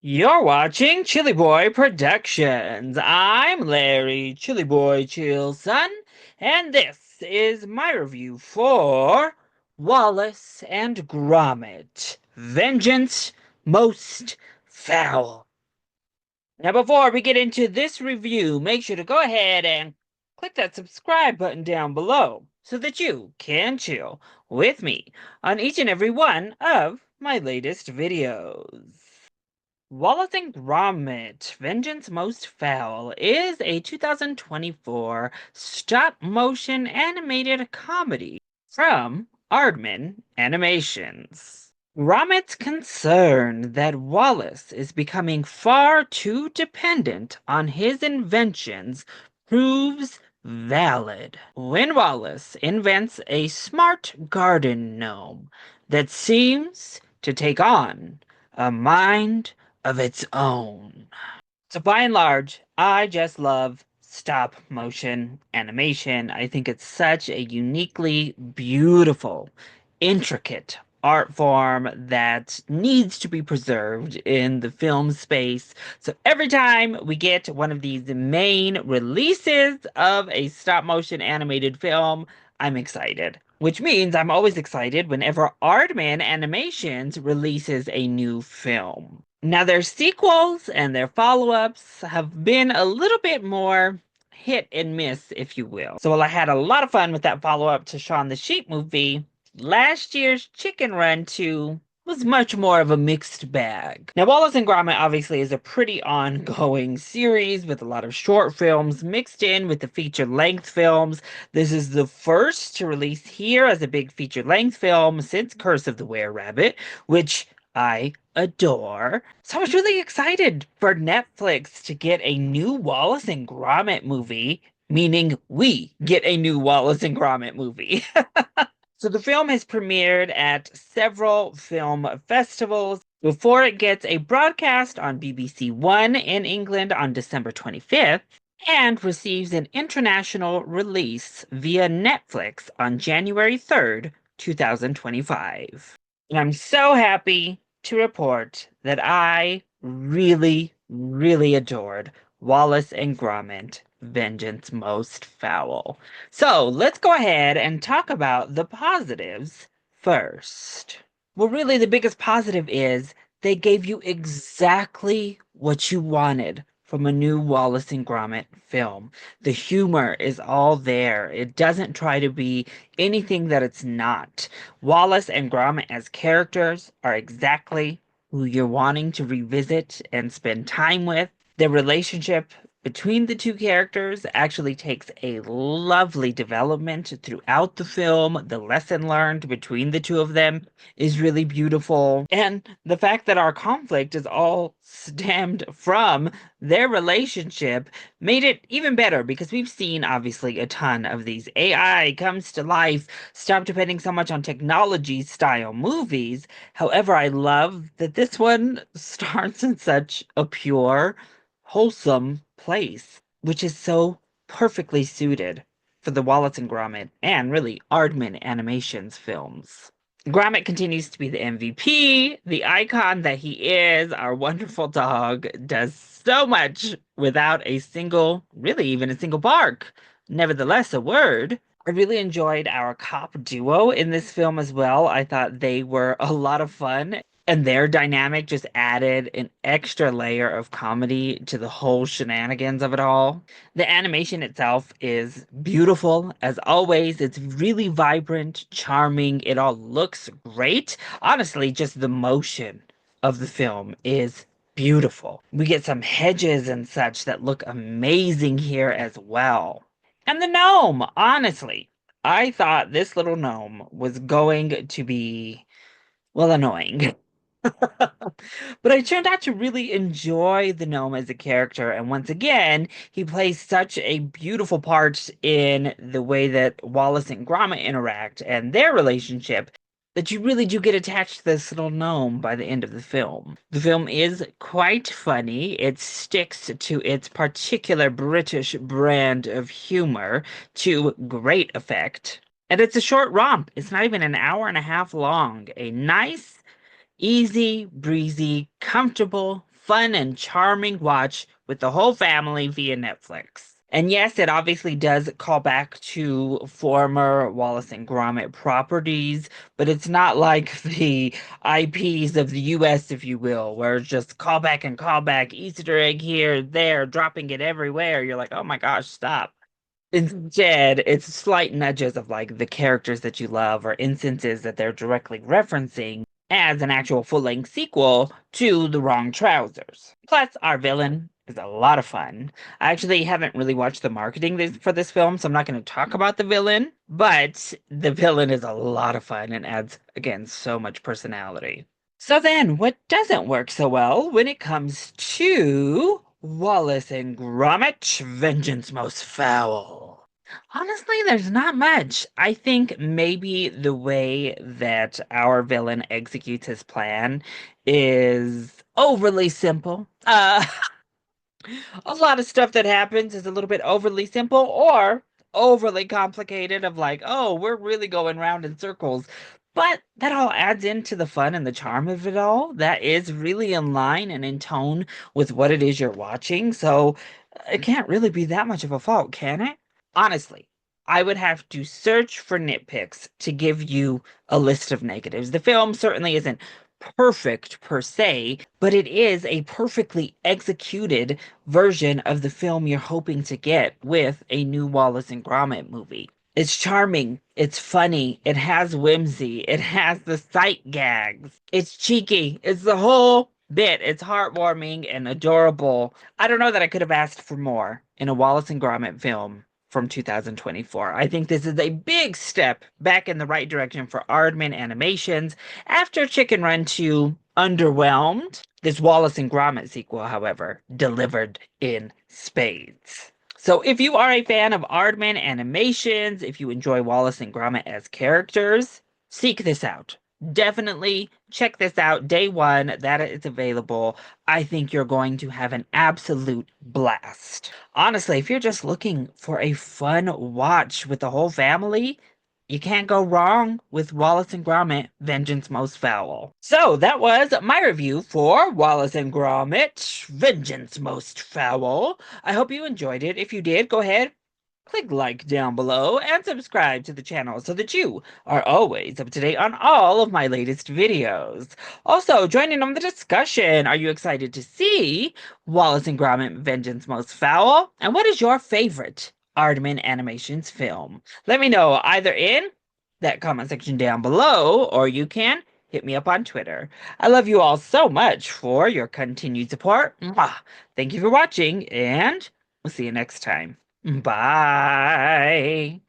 You're watching ChillyBoy Productions. I'm Larry ChillyBoy Chillson, and this is my review for Wallace and Gromit: Vengeance Most Fowl. Now, before we get into this review, make sure to go ahead and click that subscribe button down below so that you can chill with me on each and every one of my latest videos. Wallace and Gromit: Vengeance Most Fowl is a 2024 stop-motion animated comedy from Aardman Animations. Gromit's concern that Wallace is becoming far too dependent on his inventions proves valid when Wallace invents a smart garden gnome that seems to take on a mind of its own. So by and large, I just love stop motion animation. I think it's such a uniquely beautiful, intricate art form that needs to be preserved in the film space. So every time we get one of these main releases of a stop motion animated film, I'm excited. Which means I'm always excited whenever Aardman Animations releases a new film. Now, their sequels and their follow-ups have been a little bit more hit and miss, if you will. So while I had a lot of fun with that follow-up to Shaun the Sheep movie, last year's Chicken Run 2 was much more of a mixed bag. Now, Wallace and Gromit obviously is a pretty ongoing series with a lot of short films mixed in with the feature-length films. This is the first to release here as a big feature-length film since Curse of the Were-Rabbit, which I adore. So I was really excited for Netflix to get a new Wallace and Gromit movie, meaning we get a new Wallace and Gromit movie. So the film has premiered at several film festivals before it gets a broadcast on BBC One in England on December 25th and receives an international release via Netflix on January 3rd, 2025. And I'm so happy to report that I really, really adored Wallace and Gromit: Vengeance Most Fowl. So let's go ahead and talk about the positives first. Well, really, the biggest positive is they gave you exactly what you wanted from a new Wallace and Gromit film. The humor is all there. It doesn't try to be anything that it's not. Wallace and Gromit as characters are exactly who you're wanting to revisit and spend time with. The relationship between the two characters actually takes a lovely development throughout the film. The lesson learned between the two of them is really beautiful. And the fact that our conflict is all stemmed from their relationship made it even better because we've seen obviously a ton of these AI comes to life, stop depending so much on technology style movies. However, I love that this one starts in such a pure, wholesome place, which is so perfectly suited for the Wallace and Gromit and really Aardman Animations films. Gromit continues to be the MVP, the icon that he is. Our wonderful dog does so much without a single, really even a single bark. Nevertheless, a word. I really enjoyed our cop duo in this film as well. I thought they were a lot of fun. And their dynamic just added an extra layer of comedy to the whole shenanigans of it all. The animation itself is beautiful, as always. It's really vibrant, charming. It all looks great. Honestly, just the motion of the film is beautiful. We get some hedges and such that look amazing here as well. And the gnome, honestly, I thought this little gnome was going to be, well, annoying. But I turned out to really enjoy the gnome as a character, and once again, he plays such a beautiful part in the way that Wallace and Gromit interact and their relationship that you really do get attached to this little gnome by the end of the film. The film is quite funny. It sticks to its particular British brand of humor to great effect. And it's a short romp. It's not even an hour and a half long. A nice Easy, breezy, comfortable, fun, and charming watch with the whole family via Netflix. And yes, it obviously does call back to former Wallace and Gromit properties, but it's not like the IPs of the US, if you will, where it's just callback and callback, Easter egg here, there, dropping it everywhere. You're like, oh my gosh, stop. Instead, it's slight nudges of like the characters that you love or instances that they're directly referencing as an actual full-length sequel to The Wrong Trousers. Plus, our villain is a lot of fun. I actually haven't really watched the marketing for this film, so I'm not going to talk about the villain, but the villain is a lot of fun and adds, again, so much personality. So then, what doesn't work so well when it comes to Wallace and Gromit, Vengeance Most Fowl? Honestly, there's not much. I think maybe the way that our villain executes his plan is overly simple. A lot of stuff that happens is a little bit overly simple or overly complicated of like, oh, we're really going round in circles. But that all adds into the fun and the charm of it all. That is really in line and in tone with what it is you're watching. So it can't really be that much of a fault, can it? Honestly, I would have to search for nitpicks to give you a list of negatives. The film certainly isn't perfect per se, but it is a perfectly executed version of the film you're hoping to get with a new Wallace and Gromit movie. It's charming, it's funny, it has whimsy, it has the sight gags, it's cheeky, it's the whole bit. It's heartwarming and adorable. I don't know that I could have asked for more in a Wallace and Gromit film from 2024. I think this is a big step back in the right direction for Aardman Animations after Chicken Run 2 underwhelmed. This Wallace and Gromit sequel, however, delivered in spades. So if you are a fan of Aardman Animations, if you enjoy Wallace and Gromit as characters, seek this out. Definitely check this out day one that it's available. I think you're going to have an absolute blast. Honestly, if you're just looking for a fun watch with the whole family, you can't go wrong with Wallace and Gromit, Vengeance Most Fowl. So that was my review for Wallace and Gromit, Vengeance Most Fowl. I hope you enjoyed it. If you did, go ahead, click like down below and subscribe to the channel so that you are always up to date on all of my latest videos. Also, join in on the discussion. Are you excited to see Wallace and Gromit Vengeance Most Fowl? And what is your favorite Aardman Animations film? Let me know either in that comment section down below, or you can hit me up on Twitter. I love you all so much for your continued support. Mwah! Thank you for watching, and we'll see you next time. Bye.